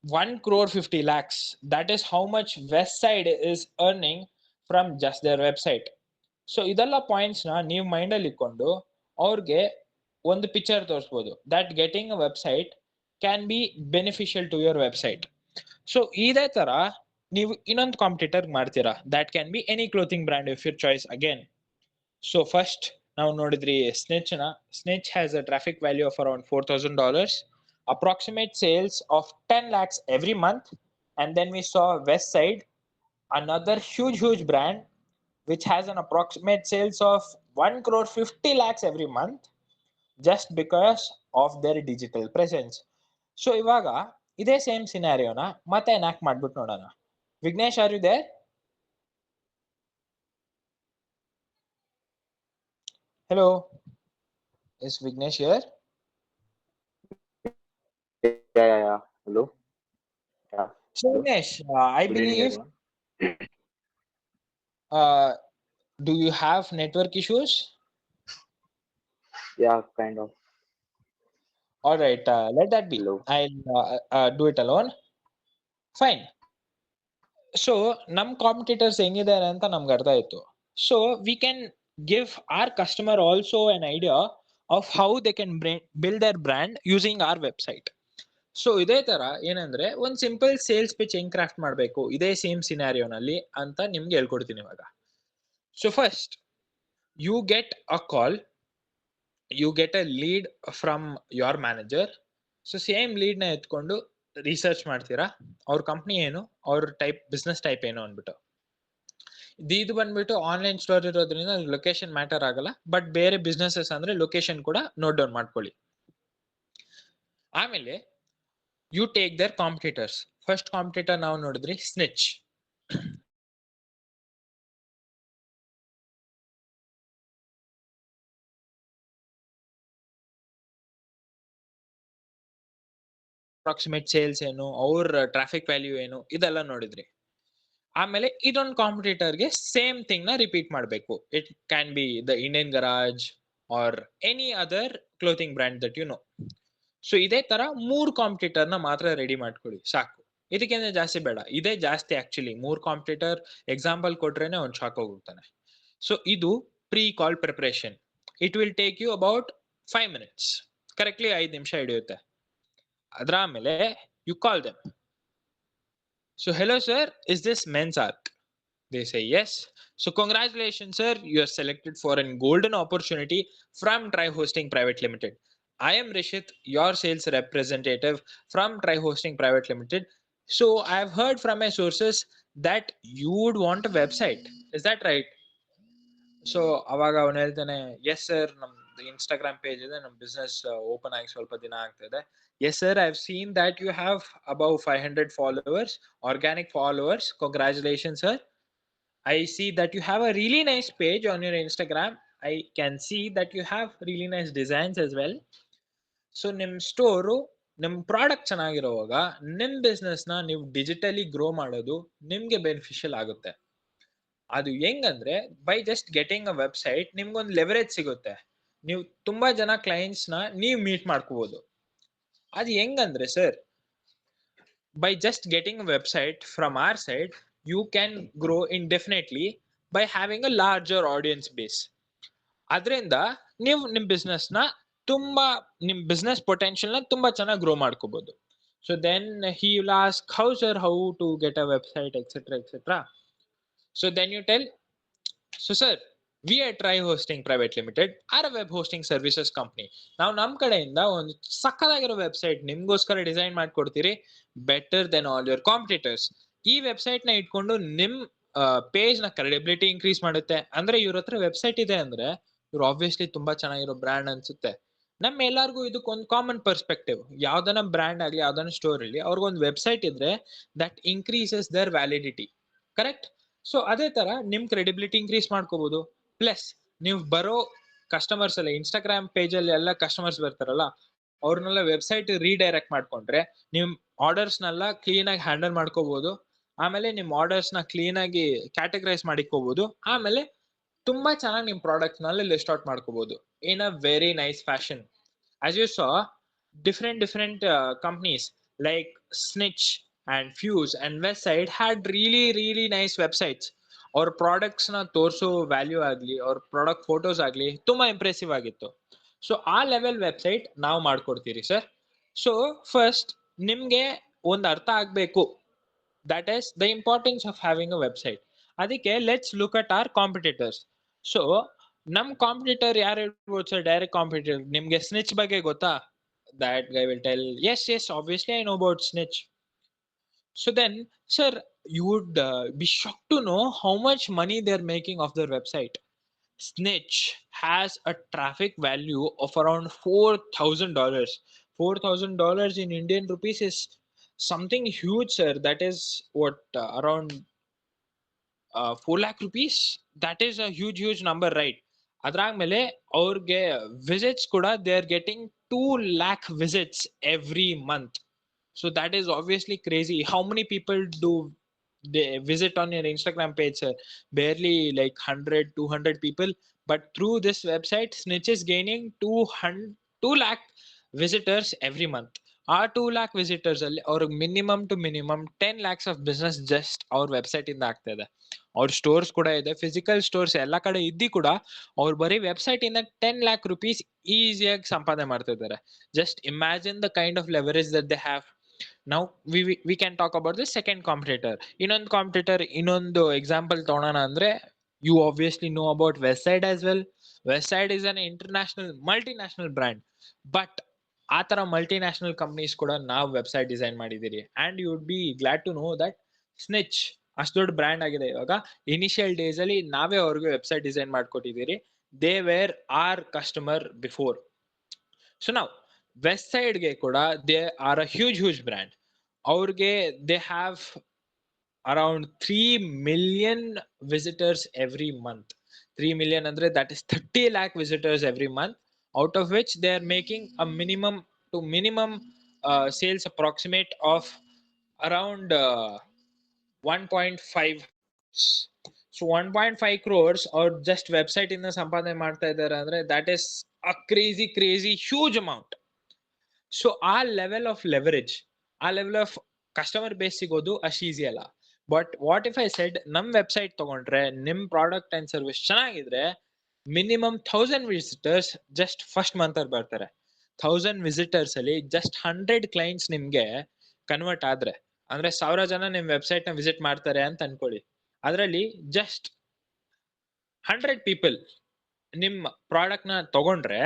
Speaker 1: 1 crore 50 lakhs. That is how much Westside is earning from just their website. So ಇದೆಲ್ಲ points ನ ನೀವು mind ಅಲ್ಲಿ ಇಟ್ಕೊಂಡು ಅವ್ರಿಗೆ ಒಂದು ಪಿಕ್ಚರ್ ತೋರಿಸಬಹುದು that getting a website can be beneficial to your website. So ಇದೇ ತರ ನೀವು ಇನ್ನೊಂದು ಕಾಂಪಿಟೇಟರ್ ಮಾಡ್ತೀರಾ that can be any clothing brand of your choice again. So first ನಾವು ನೋಡಿದ್ರಿ Snitch has a traffic value of around $4,000, approximate sales of 10 lakhs every month. And then we saw Westside, another huge brand which has an approximate sales of 1 crore 50 lakhs every month just because of their digital presence. So ಇವಾಗ ಇದೇ same ಸಿನಾರಿಯೋನ ಮತ್ತೆ enact ಮಾಡ್ಬಿಟ್ಟು ನೋಡೋಣ. Vignesh, are you there? Hello, is Vignesh here?
Speaker 2: Yeah. Hello. Yeah.
Speaker 1: So Vignesh, I
Speaker 2: Good evening,
Speaker 1: believe
Speaker 2: everyone.
Speaker 1: do you have network issues?
Speaker 2: Yeah, kind of.
Speaker 1: All right, let that be.
Speaker 2: Hello.
Speaker 1: I'll do it alone. Fine. So ನಮ್ competitors ಹೆಂಗಿದ್ದಾರೆ ಅಂತ ನಮ್ಗೆ ಅರ್ಥ ಆಯ್ತು. So we can give our customer also an idea of how they can build their brand using our website. So ಇದೇ ತರ ಏನಂದ್ರೆ ಒಂದ್ simple sales pitch ಹೆಂಗ್ ಕ್ರಾಫ್ಟ್ ಮಾಡ್ಬೇಕು ಇದೇ ಸೇಮ್ ಸಿನಾರಿಯೋನಲ್ಲಿ ಅಂತ ನಿಮ್ಗೆ ಹೇಳ್ಕೊಡ್ತೀನಿ ಇವಾಗ. So first you get a call, you get a lead from your manager. So same lead ನ ಎತ್ಕೊಂಡು ರಿಸರ್ಚ್ ಮಾಡ್ತೀರಾ ಅವ್ರ ಕಂಪ್ನಿ ಏನು, ಅವ್ರ ಬಿಸ್ನೆಸ್ ಟೈಪ್ ಏನು ಅಂದ್ಬಿಟ್ಟು. ಇದು ಬಂದ್ಬಿಟ್ಟು ಆನ್ಲೈನ್ ಸ್ಟೋರ್ ಇರೋದ್ರಿಂದ ಲೊಕೇಶನ್ ಮ್ಯಾಟರ್ ಆಗಲ್ಲ, ಬಟ್ ಬೇರೆ ಬಿಸ್ನೆಸಸ್ ಅಂದ್ರೆ ಲೊಕೇಶನ್ ಕೂಡ ನೋಟ್ ಡೌನ್ ಮಾಡ್ಕೊಳ್ಳಿ. ಆಮೇಲೆ you take their competitors. First competitor ನಾವು ನೋಡಿದ್ರಿ Snitch. ಅಪ್ರಾಕ್ಸಿಮೇಟ್ ಸೇಲ್ಸ್ ಏನು, ಅವ್ರ ಟ್ರಾಫಿಕ್ ವ್ಯಾಲ್ಯೂ ಏನು, ಇದೆಲ್ಲ ನೋಡಿದ್ರಿ. ಆಮೇಲೆ ಇದೊಂದು ಕಾಂಪಿಟೇಟರ್ಗೆ ಸೇಮ್ ಥಿಂಗ್ ನ ರಿಪೀಟ್ ಮಾಡಬೇಕು. It can be the Indian Garage or any other clothing brand that you know. So ಇದೇ ತರ 3 ಕಾಂಪಿಟೇಟರ್ ನ ಮಾತ್ರ ರೆಡಿ ಮಾಡ್ಕೊಳ್ಳಿ ಸಾಕು. ಇದಕ್ಕಿಂತ ಜಾಸ್ತಿ ಬೇಡ. ಇದೇ ಜಾಸ್ತಿ ಆಕ್ಚುಲಿ. 3 ಕಾಂಪಿಟೇಟರ್ ಎಕ್ಸಾಂಪಲ್ ಕೊಟ್ರೇನೆ ಅವ್ನು ಶಾಕ್ ಹೋಗ್ತಾನೆ. ಸೊ ಇದು pre call preparation. It will take you about 5 minutes. Correctly 5 ನಿಮಿಷ ಹಿಡಿಯುತ್ತೆ. ಅದ್ರ ಆಮೇಲೆ you call them. So hello sir, is this Men's Arc? They say yes. So congratulations sir, you are selected for a golden opportunity from Try Hosting Private Limited. I am Rishit, your sales representative from Try Hosting Private Limited. So I have heard from my sources that you would want a website. Is that right? So ಅವಾಗ ಅವನು ಹೇಳ್ತಾನೆ, yes sir, ನಮ್ದು Instagram page ಇದೆ, ನಮ್ಮ business open ಆಗಿ ಸ್ವಲ್ಪ ದಿನ ಆಗ್ತಿದೆ. Yes sir, I've seen that you have above 500 followers, organic followers. Congratulations sir. I see that you have a really nice page on your Instagram. I can see that you have really nice designs as well. So ನಿಮ್ store, ನಿಮ್ product ಚೆನ್ನಾಗಿರುವಾಗ ನಿಮ್ business ನ ನೀವು digitally grow ಮಾಡೋದು ನಿಮ್ಗೆ beneficial ಆಗುತ್ತೆ. ಅದು ಹೆಂಗಂದ್ರೆ by just getting a website ನಿಮ್ಗೊಂದು ಲೆವರೇಜ್ ಸಿಗುತ್ತೆ. ನೀವು ತುಂಬಾ ಜನ ಕ್ಲೈಂಟ್ಸ್ ನ ನೀವು ಮೀಟ್ ಮಾಡ್ಕೋಬಹುದು. ಅದು ಹೆಂಗಂದ್ರೆ sir, by just getting a website from our side, you can grow indefinitely by having a larger audience base. ಅದರಿಂದ ನೀವು ನಿಮ್ಮ ಬಿಸ್ನೆಸ್ ನ ತುಂಬಾ, ನಿಮ್ಮ ಬಿಸ್ನೆಸ್ ಪೊಟೆನ್ಷಿಯಲ್ ನ ತುಂಬಾ ಚೆನ್ನಾಗಿ ಗ್ರೋ ಮಾಡ್ಕೋಬಹುದು. So then he will ask, how sir, how to get a website, etc etc. So then you tell, so sir, we are try hosting private limited or a web hosting services company. ನಾವು ನಮ್ಮ ಕಡೆಯಿಂದ ಒಂದು ಸಕ್ಕದಾಗಿರೋ website ನಿಮ್ಗೋಸ್ಕರ design ಮಾಡ್ಕೊಡ್ತೀರಿ, better than all your competitors. ಈ website ನ ಇಟ್ಕೊಂಡು ನಿಮ್ ಪೇಜ್ ನ ಕ್ರೆಡಿಬಿಲಿಟಿ ಇನ್ಕ್ರೀಸ್ ಮಾಡುತ್ತೆ. ಅಂದ್ರೆ ಇವ್ರ ಹತ್ರ ವೆಬ್ಸೈಟ್ ಇದೆ ಅಂದ್ರೆ ಇವ್ರು ಆಬ್ವಿಯಸ್ಲಿ ತುಂಬಾ ಚೆನ್ನಾಗಿರೋ ಬ್ರ್ಯಾಂಡ್ ಅನ್ಸುತ್ತೆ. ನಮ್ ಎಲ್ಲಾರ್ಗು ಇದಕ್ಕೊಂದು ಕಾಮನ್ ಪರ್ಸ್ಪೆಕ್ಟಿವ್, ಯಾವ್ದನ ಬ್ರ್ಯಾಂಡ್ ಆಗ್ಲಿ ಯಾವ್ದನ ಸ್ಟೋರ್ ಇರಲಿ, ಅವ್ರಿಗೊಂದು ವೆಬ್ಸೈಟ್ ಇದ್ರೆ that increases their validity. Correct? So ಅದೇ ತರ ನಿಮ್ ಕ್ರೆಡಿಬಿಲಿಟಿ ಇನ್ಕ್ರೀಸ್ ಮಾಡ್ಕೋಬಹುದು. ಪ್ಲಸ್ ನೀವು ಬರೋ ಕಸ್ಟಮರ್ಸ್ ಎಲ್ಲ ಇನ್ಸ್ಟಾಗ್ರಾಮ್ ಪೇಜ್ ಅಲ್ಲಿ ಎಲ್ಲ ಕಸ್ಟಮರ್ಸ್ ಬರ್ತಾರಲ್ಲ, ಅವ್ರನ್ನೆಲ್ಲ ವೆಬ್ಸೈಟ್ ರೀಡೈರೆಕ್ಟ್ ಮಾಡ್ಕೊಂಡ್ರೆ ನಿಮ್ ಆರ್ಡರ್ಸ್ ನೆಲ್ಲ ಕ್ಲೀನ್ ಆಗಿ ಹ್ಯಾಂಡಲ್ ಮಾಡ್ಕೋಬಹುದು. ಆಮೇಲೆ ನಿಮ್ ಆರ್ಡರ್ಸ್ ನ ಕ್ಲೀನ್ ಆಗಿ ಕ್ಯಾಟಗರೈಸ್ ಮಾಡಿಕೋಬಹುದು. ಆಮೇಲೆ ತುಂಬಾ ಚೆನ್ನಾಗಿ ನಿಮ್ ಪ್ರಾಡಕ್ಟ್ ನಲ್ಲಿ ಲಿಸ್ಟ್ ಔಟ್ ಮಾಡ್ಕೋಬಹುದು in a very nice fashion. as you saw, different companies like Snitch and Fuse and Westside had really nice websites. ಅವ್ರ ಪ್ರಾಡಕ್ಟ್ಸ್ ನ ತೋರಿಸೋ ವ್ಯಾಲ್ಯೂ ಆಗ್ಲಿ ಅವ್ರ ಪ್ರಾಡಕ್ಟ್ ಫೋಟೋಸ್ ಆಗ್ಲಿ ತುಂಬಾ ಇಂಪ್ರೆಸಿವ್ ಆಗಿತ್ತು. ಸೊ ಆ ಲೆವೆಲ್ ವೆಬ್ಸೈಟ್ ನಾವು ಮಾಡ್ಕೊಡ್ತೀರಿ ಸರ್. ಸೊ ಫಸ್ಟ್ ನಿಮ್ಗೆ ಒಂದು ಅರ್ಥ ಆಗ್ಬೇಕು, that is the importance of having a website. ಅದಕ್ಕೆ let's look at our competitors. So ನಮ್ ಕಾಂಪಿಟೇಟರ್ ಯಾರು ಹೇಳ್ಬೋದು ಸರ್? ಡೈರೆಕ್ಟ್ ಕಾಂಪಿಟೇಟರ್ ನಿಮ್ಗೆ ಸ್ನಿಚ್ ಬಗ್ಗೆ ಗೊತ್ತಾ? that guy will tell, yes, obviously I know about Snitch. So then sir, you would be shocked to know how much money they're making off their website. Snitch has a traffic value of around $4,000. $4,000 in Indian rupees is something huge, sir. That is what, around 4 lakh rupees. That is a huge number, right? ಅದ್ರಾದ್ಮೇಲೆ ಅವ್ರಿಗೆ visits ಕೂಡ they are getting 2 lakh visits every month. So that is obviously crazy. How many people do they visit on your Instagram page, sir? Barely like 100 200 people. But through this website, Snitch is gaining 2 lakh visitors every month. Our 2 lakh visitors ಅಲ್ಲಿ ಅವ್ರಿಗೆ minimum to minimum 10 lakhs of business just ಅವ್ರ website ಇಂದ ಆಗ್ತಾ ಇದೆ. ಅವ್ರ stores ಕೂಡ ಇದೆ, physical stores ಎಲ್ಲ ಕಡೆ ಇದ್ದಿ ಕೂಡ ಅವ್ರು ಬರೀ ವೆಬ್ಸೈಟ್ ಇಂದ 10 lakh rupees ಈಸಿಯಾಗಿ ಸಂಪಾದನೆ ಮಾಡ್ತಾ ಇದ್ದಾರೆ. Just imagine the kind of leverage that they have. ನಾವು we can talk about the second competitor. ಇನ್ನೊಂದು ಕಾಂಪಿಟೇಟರ್, ಇನ್ನೊಂದು ಎಕ್ಸಾಂಪಲ್ ತಗೊಳ್ಳೋಣ ಅಂದ್ರೆ, you obviously know about website as well. Website is an international multinational brand. But ಆ ತರ multinational companies ಕೂಡ ನಾವು website design ಮಾಡಿದ್ದೀರಿ. And you would be glad to know that Snitch ಅಷ್ಟು ದೊಡ್ಡ ಬ್ರ್ಯಾಂಡ್ ಆಗಿದೆ ಇವಾಗ. ಇನಿಷಿಯಲ್ ಡೇಸ್ ಅಲ್ಲಿ ನಾವೇ ಅವ್ರಿಗೆ ವೆಬ್ಸೈಟ್ ಡಿಸೈನ್ ಮಾಡ್ಕೊಟ್ಟಿದ್ದೀರಿ. They were our customer before. So ನಾವು ವೆಬ್ಸೈಟ್ ಗೆ ಕೂಡ they are a huge brand. ಅವ್ರಿಗೆ they have around 3 million visitors every month. 3 million andre that is 30 lakh visitors every month, out of which they are making a minimum sales approximate of around 1.5. So 1.5 crores or just website ಇಂದ ಸಂಪಾದನೆ ಮಾಡ್ತಾ ಇದ್ದಾರೆ ಅಂದ್ರೆ that is a crazy huge amount. So ಆ level of leverage, ಆ level of customer base ಸಿಗೋದು ಅಷ್ಟು easy ಅಲ್ಲ. But what if I said ನಮ್ ವೆಬ್ಸೈಟ್ ತಗೊಂಡ್ರೆ ನಿಮ್ ಪ್ರಾಡಕ್ಟ್ ಅಂಡ್ ಸರ್ವಿಸ್ ಚೆನ್ನಾಗಿದ್ರೆ minimum 1000 visitors just first month ಅಲ್ಲಿ ಬರ್ತಾರೆ. 1000 ವಿಸಿಟರ್ಸ್ ಅಲ್ಲಿ ಜಸ್ಟ್ 100 ಕ್ಲೈಂಟ್ಸ್ ನಿಮ್ಗೆ ಕನ್ವರ್ಟ್ ಆದ್ರೆ, ಅಂದ್ರೆ 1000 ಜನ ನಿಮ್ ವೆಬ್ಸೈಟ್ ನ ವಿಸಿಟ್ ಮಾಡ್ತಾರೆ ಅಂತ ಅನ್ಕೊಳ್ಳಿ. ಅದರಲ್ಲಿ ಜಸ್ಟ್ 100 ಪೀಪಲ್ ನಿಮ್ಮ ಪ್ರಾಡಕ್ಟ್ ನ ತಗೊಂಡ್ರೆ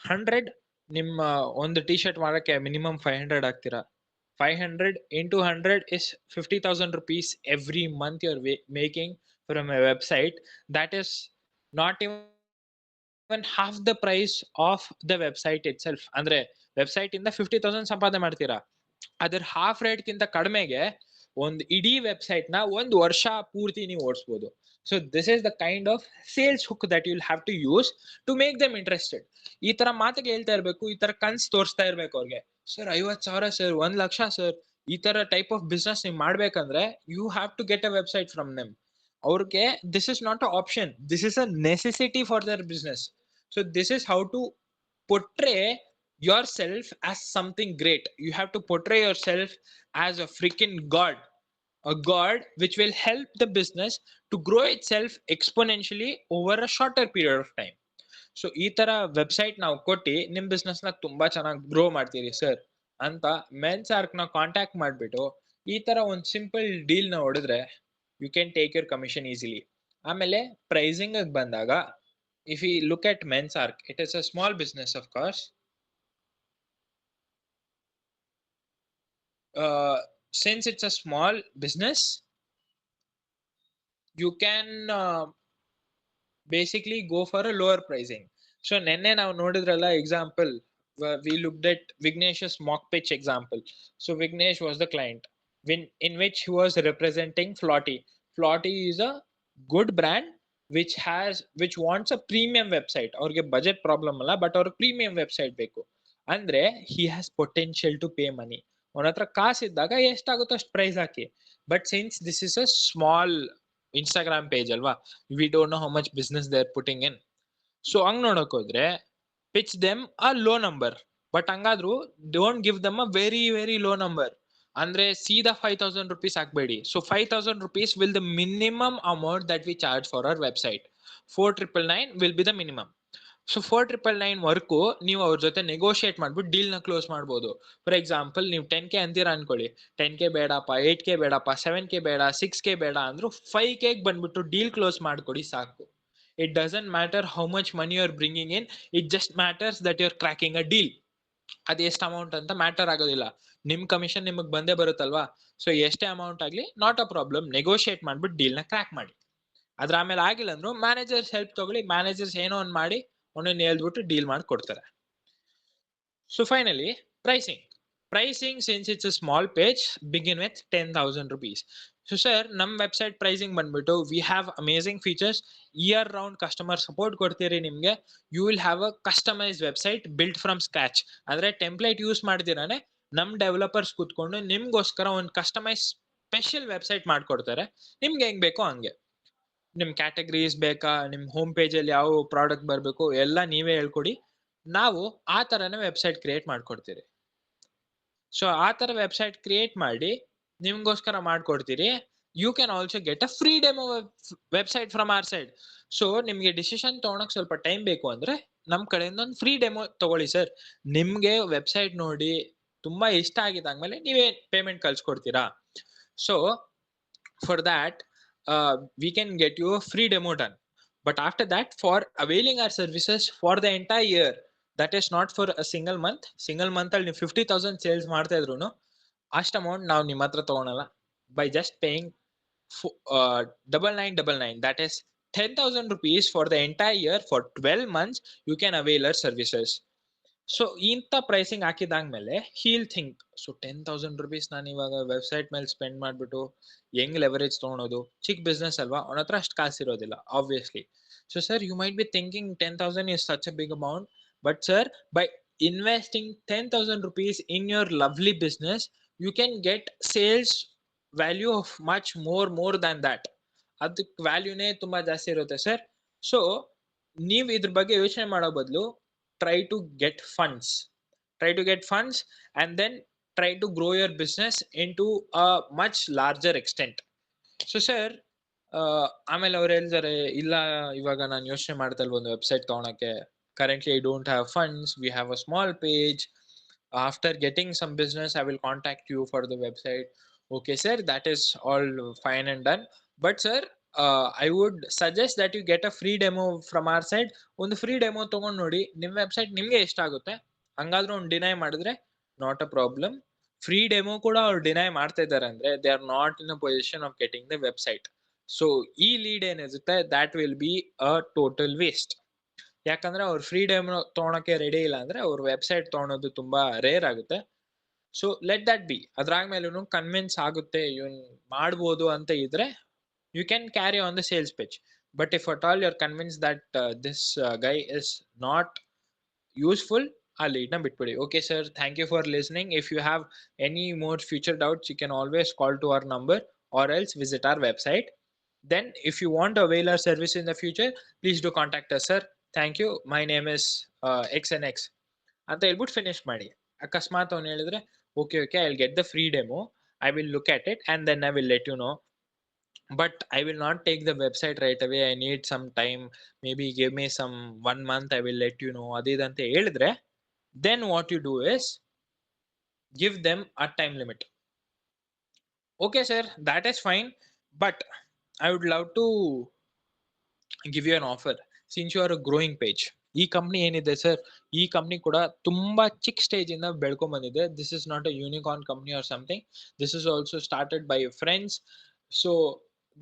Speaker 1: 100 ನಿಮ್ಮ ಒಂದು ಟಿ ಶರ್ಟ್ ಮಾಡಕ್ಕೆ ಮಿನಿಮಮ್ 500 ಆಗ್ತೀರಾ. 500 into 100 is 50,000 rupees every month you're making from a website. That is not even half the price of the website itself. ಅಂದ್ರೆ ವೆಬ್ಸೈಟ್ ಇಂದ 50,000 ಸಂಪಾದನೆ ಮಾಡ್ತೀರಾ, ಅದ್ರ ಹಾಫ್ ರೇಟ್ ಗಿಂತ ಕಡಿಮೆಗೆ ಒಂದು ಇಡೀ ವೆಬ್ಸೈಟ್ ನ ಒಂದು ವರ್ಷ ಪೂರ್ತಿ ನೀವು ಓಡಿಸಬಹುದು. So this is the kind of sales hook that you will have to use to make them interested. ಈ ತರ ಮಾತಿಗೆ ಹೇಳ್ತಾ ಇರ್ಬೇಕು, ಈ ತರ ಕನ್ಸ್ ತೋರಿಸ್ತಾ ಇರ್ಬೇಕು ಅವ್ರಿಗೆ. ಸರ್ 50,000 ಸರ್, 1 ಲಕ್ಷ ಸರ್, ಈ ತರ ಟೈಪ್ ಆಫ್ ಬಿಸ್ನೆಸ್ ನೀವು ಮಾಡ್ಬೇಕಂದ್ರೆ you have to get a website from them. ಅವ್ರಿಗೆ this is not a option, this is a necessity for their business. So this is how to portray yourself as something great. You have to portray yourself as a freaking god, a god which will help the business to grow itself exponentially over a shorter period of time. So ಈ ತರ website ನಾವು ಕೊಟ್ಟು ನಿಮ್ business ನ ತುಂಬಾ ಚೆನ್ನಾಗಿ grow ಮಾಡ್ತೀರಿ sir ಅಂತ ಮೆನ್ಸಾರ್ಕ್ ನ ಕಾಂಟ್ಯಾಕ್ಟ್ ಮಾಡ್ಬಿಟ್ಟು ಈ ತರ ಒಂದ್ ಸಿಂಪಲ್ ಡೀಲ್ ನ ಹೊಡೆದ್ರೆ you can take your commission easily. ಆಮೇಲೆ ಪ್ರೈಸಿಂಗ್ ಬಂದಾಗ if you look at men's ark, it is a small business of course. Since it's a small business, you can basically go for a lower pricing. So nenne ನಾವು ನೋಡಿದ್ರಲ್ಲ example, we looked at Vignesh's mock pitch example. So Vignesh was the client in which he was representing Flotty. Flotty is a good brand which wants a premium website. ಅವ್ರಿಗೆ budget problem ಅಲ್ಲ, but ಅವ್ರಿಗೆ premium website ಬೇಕು ಅಂದ್ರೆ he has potential to pay money. ಅವನ ಹತ್ರ ಕಾಸಿದ್ದಾಗ ಎಷ್ಟಾಗುತ್ತೋ ಅಷ್ಟು ಪ್ರೈಸ್ ಹಾಕಿ. But since this is a small Instagram page ಅಲ್ವಾ, we don't know how much business they are putting in. So ಹಂಗ್ ನೋಡಕ್ ಹೋದ್ರೆ pitch them a low number, but ಹಂಗಾದ್ರು don't give them a very very low number. ಅಂದ್ರೆ ಸೀದಾ 5,000 rupees ಹಾಕ್ಬೇಡಿ. So 5,000 rupees will the minimum amount that we charge for our website. 4,999 will be the minimum. So 4,999 work ನೀವು ಅವ್ರ ಜೊತೆ negotiate ಮಾಡ್ಬಿಟ್ಟು deal ನ close ಮಾಡ್ಬೋದು. ಫಾರ್ ಎಕ್ಸಾಂಪಲ್ ನೀವು 10K ಅಂತೀರಾ ಅನ್ಕೊಳ್ಳಿ, 10K ಬೇಡಪ್ಪ, 8K ಬೇಡಪ್ಪ, 7K ಬೇಡ, 6K ಬೇಡ ಅಂದ್ರು 5K ಬಂದ್ಬಿಟ್ಟು ಡೀಲ್ ಕ್ಲೋಸ್ ಮಾಡ್ಕೊಡಿ ಸಾಕು. It doesn't matter how much money you are bringing in, it just matters that you are cracking a deal. ಅದು ಎಷ್ಟು ಅಮೌಂಟ್ ಅಂತ ಮ್ಯಾಟರ್ ಆಗೋದಿಲ್ಲ, ನಿಮ್ ಕಮಿಷನ್ ನಿಮಗೆ ಬಂದೇ ಬರುತ್ತಲ್ವಾ. ಸೊ ಎಷ್ಟೇ ಅಮೌಂಟ್ ಆಗ್ಲಿ ನಾಟ್ ಅ ಪ್ರಾಬ್ಲಮ್, ನೆಗೋಷಿಯೇಟ್ ಮಾಡ್ಬಿಟ್ಟು ಡೀಲ್ ನ ಕ್ರ್ಯಾಕ್ ಮಾಡಿ. ಅದ್ರ ಆಮೇಲೆ ಆಗಿಲ್ಲ ಅಂದ್ರು ಮ್ಯಾನೇಜರ್ಸ್ ಹೆಲ್ಪ್ ತಗೊಳ್ಳಿ, ಮ್ಯಾನೇಜರ್ಸ್ ಏನೋ ಒಂದು ಮಾಡಿ ಅವನನ್ನ ಹೇಳ್ಬಿಟ್ಟು ಡೀಲ್ ಮಾಡಿ ಕೊಡ್ತಾರೆ. So finally pricing since it's a small page, begin with 10,000 rupees. So sir, ನಮ್ ವೆಬ್ಸೈಟ್ ಪ್ರೈಸಿಂಗ್ ಬಂದ್ಬಿಟ್ಟು we have amazing features, year round customer support ಕೊಡ್ತೀರಿ ನಿಮ್ಗೆ. You will have a customise website built from scratch. ಅಂದ್ರೆ template use ಮಾಡ್ದಿರಾನೆ ನಮ್ developers ಕೂತ್ಕೊಂಡು ನಿಮ್ಗೋಸ್ಕರ ಒಂದು ಕಸ್ಟಮೈಸ್ ಸ್ಪೆಷಲ್ ವೆಬ್ಸೈಟ್ ಮಾಡ್ಕೊಡ್ತಾರೆ. ನಿಮ್ಗೆ ಹೆಂಗ್ ಬೇಕೋ ಹಂಗೆ, ನಿಮ್ ಕ್ಯಾಟಗರೀಸ್ ಬೇಕಾ, ನಿಮ್ ಹೋಮ್ ಪೇಜ್ ಅಲ್ಲಿ ಯಾವ ಪ್ರಾಡಕ್ಟ್ ಬರಬೇಕು ಎಲ್ಲ ನೀವೇ ಹೇಳ್ಕೊಡಿ, ನಾವು ಆ ತರನೇ ವೆಬ್ಸೈಟ್ ಕ್ರಿಯೇಟ್ ಮಾಡ್ಕೊಡ್ತೀರಿ. ಸೊ ಆ ತರ ವೆಬ್ಸೈಟ್ ಕ್ರಿಯೇಟ್ ಮಾಡಿ ನಿಮ್ಗೋಸ್ಕರ ಮಾಡ್ಕೊಡ್ತೀರಿ. You can also get a free demo website from our side. So ನಿಮ್ಗೆ ಡಿಸಿಷನ್ ತಗೊಳಕ್ ಸ್ವಲ್ಪ ಟೈಮ್ ಬೇಕು ಅಂದ್ರೆ ನಮ್ ಕಡೆಯಿಂದ ಒಂದು ಫ್ರೀ ಡೆಮೋ ತಗೊಳ್ಳಿ ಸರ್. ನಿಮ್ಗೆ ವೆಬ್ಸೈಟ್ ನೋಡಿ ತುಂಬಾ ಇಷ್ಟ ಆಗಿದ್ದಾದ್ಮೇಲೆ ನೀವೇ ಪೇಮೆಂಟ್ ಕಳ್ಸ್ಕೊಡ್ತೀರಾ. So for that we can get you a free demo done, but after that for availing our services for the entire year, that is not for a single month ಅಲ್ಲಿ ನೀವು 50,000 sales ಮಾಡ್ತಾ ಇದ್ರು ಅಷ್ಟು amount ನಾವು ನಿಮ್ಮ ಹತ್ರ ತಗೊಳಲ್ಲ. by just paying 9999, that is 10,000 rupees for the entire year for 12 months you can avail our services. So ಇಂಥ ಪ್ರೈಸಿಂಗ್ ಹಾಕಿದಾದ್ಮೇಲೆ ಹೀಲ್ ಥಿಂಕ್, ಸೊ 10,000 rupees ನಾನು ಇವಾಗ ವೆಬ್ಸೈಟ್ ಮೇಲೆ ಸ್ಪೆಂಡ್ ಮಾಡ್ಬಿಟ್ಟು ಹೆಂಗ್ ಲೆವರೇಜ್ ತಗೊಳೋದು, ಚಿಕ್ಕ ಬಿಸ್ನೆಸ್ ಅಲ್ವಾ, ಅವನ ಹತ್ರ ಅಷ್ಟು ಕಾಸಿರೋದಿಲ್ಲ obviously. So sir you might be thinking 10,000 is such a big amount, but sir, by investing 10,000 rupees in your lovely business you can get sales value of much more than that. ಅದಕ್ಕೆ ವ್ಯಾಲ್ಯೂನೇ ತುಂಬಾ ಜಾಸ್ತಿ ಇರುತ್ತೆ sir. So ನೀವ್ ಇದ್ರ ಬಗ್ಗೆ ಯೋಚನೆ ಮಾಡೋ ಬದಲು try to get funds and then try to grow your business into a much larger extent. So sir ಆಮೇಲೆ ಅವ್ರು ಹೇಳ್ತಾರೆ, ಇಲ್ಲ ಇವಾಗ ನಾನು ಯೋಚನೆ ಮಾಡ್ತಾ ಇಲ್ಲ ಒಂದು ವೆಬ್ಸೈಟ್ ತಗೊಳಕ್ಕೆ, currently I don't have funds, we have a small page, after getting some business I will contact you for the website. Okay sir, that is all fine and done, but sir I would suggest that you get a free demo from our side. ಒಂದು free demo ತಗೊಂಡ್ ನೋಡಿ, ನಿಮ್ website ನಿಮ್ಗೆ ಇಷ್ಟ ಆಗುತ್ತೆ, ಹಂಗಾದ್ರೂ ಒಂದು deny ಮಾಡಿದ್ರೆ not a problem. Free demo ಕೂಡ ಅವ್ರು ಡಿನೈ ಮಾಡ್ತಾ ಇದ್ದಾರೆ ಅಂದ್ರೆ they are not in a position of getting the website. So ಈ ಲೀಡ್ ಏನಿರುತ್ತೆ that will be a total waste. ಯಾಕಂದ್ರೆ ಅವ್ರು ಫ್ರೀ ಡೆಮೋ ತಗೊಳಕ್ಕೆ ರೆಡಿ ಇಲ್ಲ ಅಂದ್ರೆ ಅವ್ರ ವೆಬ್ಸೈಟ್ ತಗೊಳೋದು ತುಂಬಾ ರೇರ್ ಆಗುತ್ತೆ. So let that be. ಅದ್ರಾಗ್ಮೇಲೂ ಕನ್ವಿನ್ಸ್ ಆಗುತ್ತೆ ಇವನ್ ಮಾಡ್ಬೋದು ಅಂತ ಇದ್ರೆ you can carry on the sales pitch, but if at all you're convinced that this guy is not useful, I'll lead na bitpudi. Okay sir, thank you for listening. If you have any more future doubts you can always call to our number or else visit our website. Then if you want to avail our service in the future, please do contact us sir. Thank you, my name is xnx ಅಂತ ಹೇಳ್ಬಿಟ್ಟು finish ಮಾಡಿ. ಅಕಸ್ಮಾತ್ ಅವ್ನು ಹೇಳಿದ್ರೆ okay I will get the free demo, I will look at it and then I will let you know, but I will not take the website right away, I need some time, maybe give me some 1 month, I will let you know ಅದಿದಂತ ಹೇಳಿದ್ರೆ then what you do is give them a time limit. Okay sir, that is fine, but I would love to give you an offer since you are a growing page. ಈ company ಏನಿದೆ ಸರ್, ಈ company ಕೂಡ ತುಂಬಾ ಚಿಕ್ಕ stage ಇಂದ ಬೆಳ್ಕೊಂಡ್ ಬಂದಿದೆ. This is not a unicorn company or something. This is also started by friends. So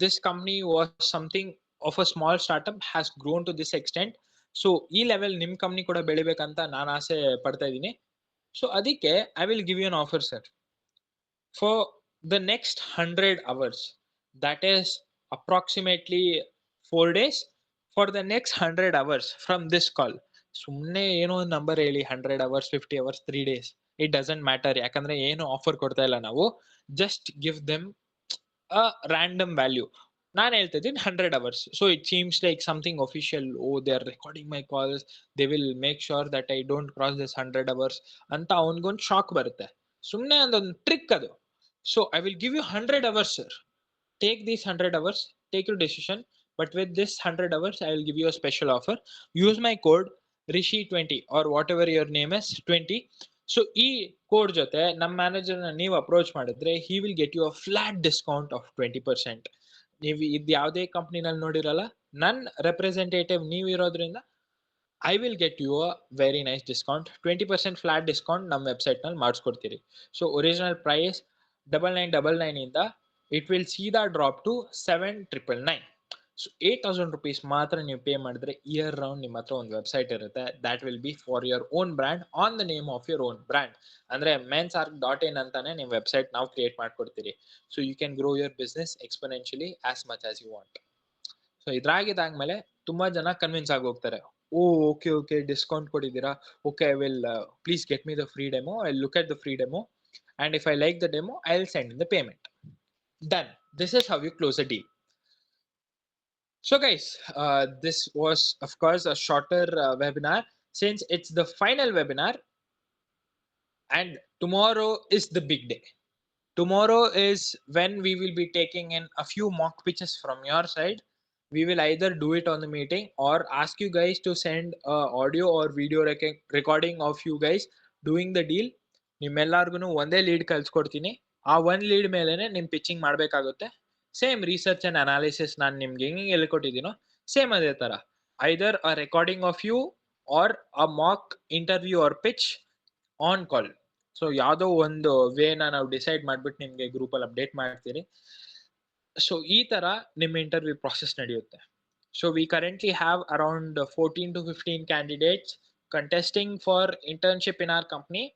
Speaker 1: this company was something of a small startup, has grown to this extent. So ಈ level ನಿಮ್ company ಕೂಡ ಬೆಳಿಬೇಕಂತ ನಾನು ಆಸೆ ಪಡ್ತಾ ಇದ್ದೀನಿ. ಸೊ ಅದಕ್ಕೆ I will give you an offer sir. For the next 100 hours, that is approximately 4 days, for the next 100 hours from this call, ಸುಮ್ಮನೆ ಏನೋ ಒಂದು ನಂಬರ್ ಹೇಳಿ, 100 hours, 50 hours, 3 days, it doesn't matter. ಯಾಕಂದ್ರೆ ಏನು ಆಫರ್ ಕೊಡ್ತಾ ಇಲ್ಲ ನಾವು. Just give them a random value. ನಾನು ಹೇಳ್ತಾ ಇದ್ದೀನಿ 100 hours. So it seems like something official. Oh, they are recording my calls, they will make sure that I don't cross this 100 hours ಅಂತ ಅವನಿಗೊಂದು ಶಾಕ್ ಬರುತ್ತೆ. ಸುಮ್ಮನೆ ಅದೊಂದು ಟ್ರಿಕ್ ಅದು. So I will give you 100 hours, sir. Take these 100 hours, take your decision. But with this 100 hours, I will give you a special offer. Use my code Rishi20 or whatever your name is, 20. So ಈ code ಜೊತೆ ನಮ್ಮ ಮ್ಯಾನೇಜರ್ನ ನೀವು approach ಮಾಡಿದ್ರೆ, he will get you a flat discount of 20%. ನೀವು ಇದು ಯಾವುದೇ ಕಂಪ್ನಿನಲ್ಲಿ ನೋಡಿರಲ್ಲ. ನನ್ನ representative ನೀವು ಇರೋದ್ರಿಂದ I will get you a very nice discount. 20% flat discount ನಮ್ಮ ವೆಬ್ಸೈಟ್ನಲ್ಲಿ ಮಾಡಿಸ್ಕೊಡ್ತೀರಿ. ಸೊ ಒರಿಜಿನಲ್ ಪ್ರೈಸ್ 9999 ಇಂದ ಇಟ್ ವಿಲ್ ಸೀದಾ ಡ್ರಾಪ್ ಟು 7999. ಸೊ 8000 rupees ಮಾತ್ರ ನೀವು ಪೇ ಮಾಡಿದ್ರೆ ಇಯರ್ ರೌಂಡ್ ನಿಮ್ಮ ಹತ್ರ ಒಂದು ವೆಬ್ಸೈಟ್ ಇರುತ್ತೆ. That will be for your own brand on the name of your own brand. ಅಂದ್ರೆ mensarc.in ಅಂತಾನೆ ನಿಮ್ಮ ವೆಬ್ಸೈಟ್ ನಾವು ಕ್ರಿಯೇಟ್ ಮಾಡ್ಕೊಡ್ತೀರಿ. So you can grow your business exponentially as much as you want. So ಇದ್ರಾಗಿದ್ದಾದ್ಮೇಲೆ ತುಂಬಾ ಜನ convince ಆಗಿ ಹೋಗ್ತಾರೆ. ಓ, ಓಕೆ ಓಕೆ, ಡಿಸ್ಕೌಂಟ್ ಕೊಟ್ಟಿದ್ದೀರಾ, okay, I will please get me the free demo, I look at the free demo, and if I like the demo, I'll send in the payment. Done. This is how you close a deal. So guys, this was of course a shorter webinar, since it's the final webinar and tomorrow is the big day. Tomorrow is when we will be taking in a few mock pitches from your side. We will either do it on the meeting or ask you guys to send audio or video recording of you guys doing the deal. ನಿಮ್ಮೆಲ್ಲರಿಗೂ ಒಂದೇ lead ಕಳ್ಸ್ಕೊಡ್ತೀನಿ. ಆ ಒಂದು lead ಮೇಲೆನೆ ನಿಮ್ pitching ಮಾಡ್ಬೇಕಾಗುತ್ತೆ. Same research and analysis ನಾನು ನಿಮ್ಗೆ ಹೆಂಗೆ ಹೇಳ್ಕೊಟ್ಟಿದ್ದೀನೋ ಸೇಮ್ ಅದೇ ತರ. Either a recording of you or a mock interview or pitch on call. So ಯಾವುದೋ ಒಂದು ವೇನ ನಾವು ಡಿಸೈಡ್ ಮಾಡ್ಬಿಟ್ಟು ನಿಮ್ಗೆ ಗ್ರೂಪಲ್ಲಿ ಅಪ್ಡೇಟ್ ಮಾಡ್ತೀರಿ. ಸೊ ಈ ತರ ನಿಮ್ಮ ಇಂಟರ್ವ್ಯೂ ಪ್ರಾಸೆಸ್ ನಡೆಯುತ್ತೆ. So we currently have around 14 to 15 candidates contesting for internship in our company.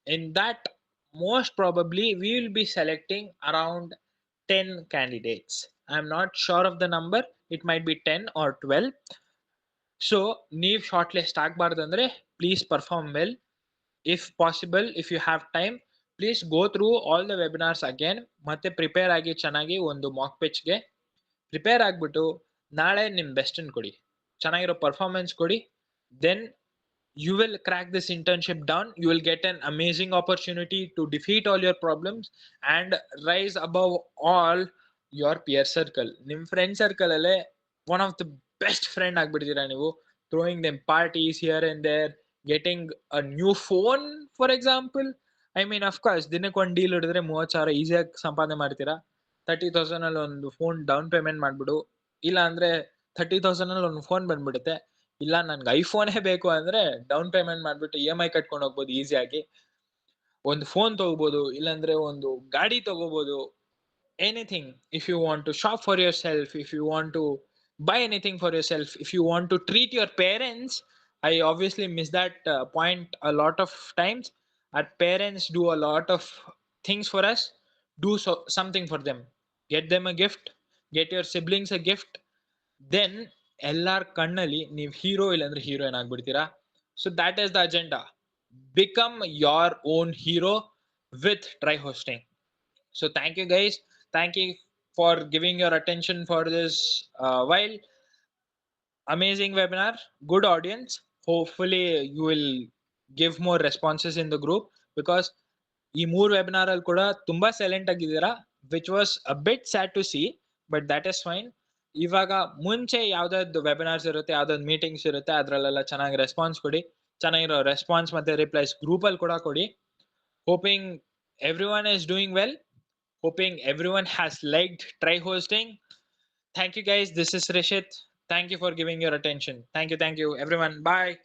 Speaker 1: In that, most probably we will be selecting around 10 candidates. I'm not sure of the number, it might be 10 or 12. So ನೀವು short list ಆಗಬಾರ್ದಂದ್ರೆ please perform well. If possible, if you have time, please go through all the webinars again. ಮತ್ತೆ prepare ಆಗಿ ಚೆನ್ನಾಗಿ ಒಂದು Mach ಪಿಚ್ಗೆ prepare ಆಗಿಬಿಟ್ಟು ನಾಳೆ ನಿಮ್ಮ ಬೆಸ್ಟನ್ನು ಕೊಡಿ, ಚೆನ್ನಾಗಿರೋ ಪರ್ಫಾರ್ಮೆನ್ಸ್ ಕೊಡಿ. Then you will crack this internship down. You will get an amazing opportunity to defeat all your problems and rise above all your peer circle. Nim friend circle alle one of the best friend ಆಗ್ಬಿಡ್ತೀರಾ ನೀವು. throwing them parties here and there, getting a new phone for example. I mean, of course, ದಿನಕ್ಕೆ ಒಂದು deal ಹಿಡಿದ್ರೆ 30,000 ಈಸಿಯಾಗಿ ಸಂಪಾದನೆ ಮಾಡ್ತೀರಾ. 30,000 ಅಲ್ಲಿ ಒಂದು phone down payment ಮಾಡ್ಬಿಡು. ಇಲ್ಲ ಅಂದ್ರೆ 30,000 ಅಲ್ಲಿ ಒಂದು ಫೋನ್ ಬಂದ್ಬಿಡುತ್ತೆ. ಇಲ್ಲ ನನ್ಗೆ ಐಫೋನೇ ಬೇಕು ಅಂದ್ರೆ ಡೌನ್ ಪೇಮೆಂಟ್ ಮಾಡ್ಬಿಟ್ಟು EMI ಕಟ್ಕೊಂಡು ಹೋಗ್ಬೋದು ಈಸಿಯಾಗಿ. ಒಂದು ಫೋನ್ ತಗೋಬಹುದು, ಇಲ್ಲಾಂದ್ರೆ ಒಂದು ಗಾಡಿ ತಗೋಬಹುದು. Anything. If you want to shop for yourself, if you want to buy anything for yourself, if you want to treat your parents. I obviously miss that point a lot of times. Our parents do a lot of things for us. Do something for them. Get them a gift, get your siblings a gift. Then ಎಲ್ಲಾರ್ ಕಣ್ಣಲ್ಲಿ ನೀವು hero ಇಲ್ಲಾಂದ್ರೆ heroine ಆಗ್ಬಿಡ್ತೀರಾ. So that is the agenda. Become your own hero with Try Hosting. So thank you guys. Thank you for giving your attention for this while amazing webinar. Good audience. Hopefully you will give more responses in the group, because ಈ 3 webinar ಅಲ್ಲಿ ಕೂಡ ತುಂಬಾ silent ಆಗಿದ್ದೀರಾ, which was a bit sad to see, but that is fine. ಇವಾಗ ಮುಂಚೆ ಯಾವ್ದಾದ್ರು webinars ಇರುತ್ತೆ, ಯಾವ್ದಾದ್ರು ಮೀಟಿಂಗ್ಸ್ ಇರುತ್ತೆ, ಅದ್ರಲ್ಲೆಲ್ಲ ಚೆನ್ನಾಗಿ ರೆಸ್ಪಾನ್ಸ್ ಕೊಡಿ. ಚೆನ್ನಾಗಿರೋ ರೆಸ್ಪಾನ್ಸ್ ಮತ್ತೆ ರಿಪ್ಲೈಸ್ ಗ್ರೂಪ್ ಅಲ್ಲಿ ಕೂಡ ಕೊಡಿ. Hoping everyone is doing well. Hoping everyone has liked try hosting. Thank you guys. This is Rishit. Thank you for giving your attention. Thank you, everyone. Bye.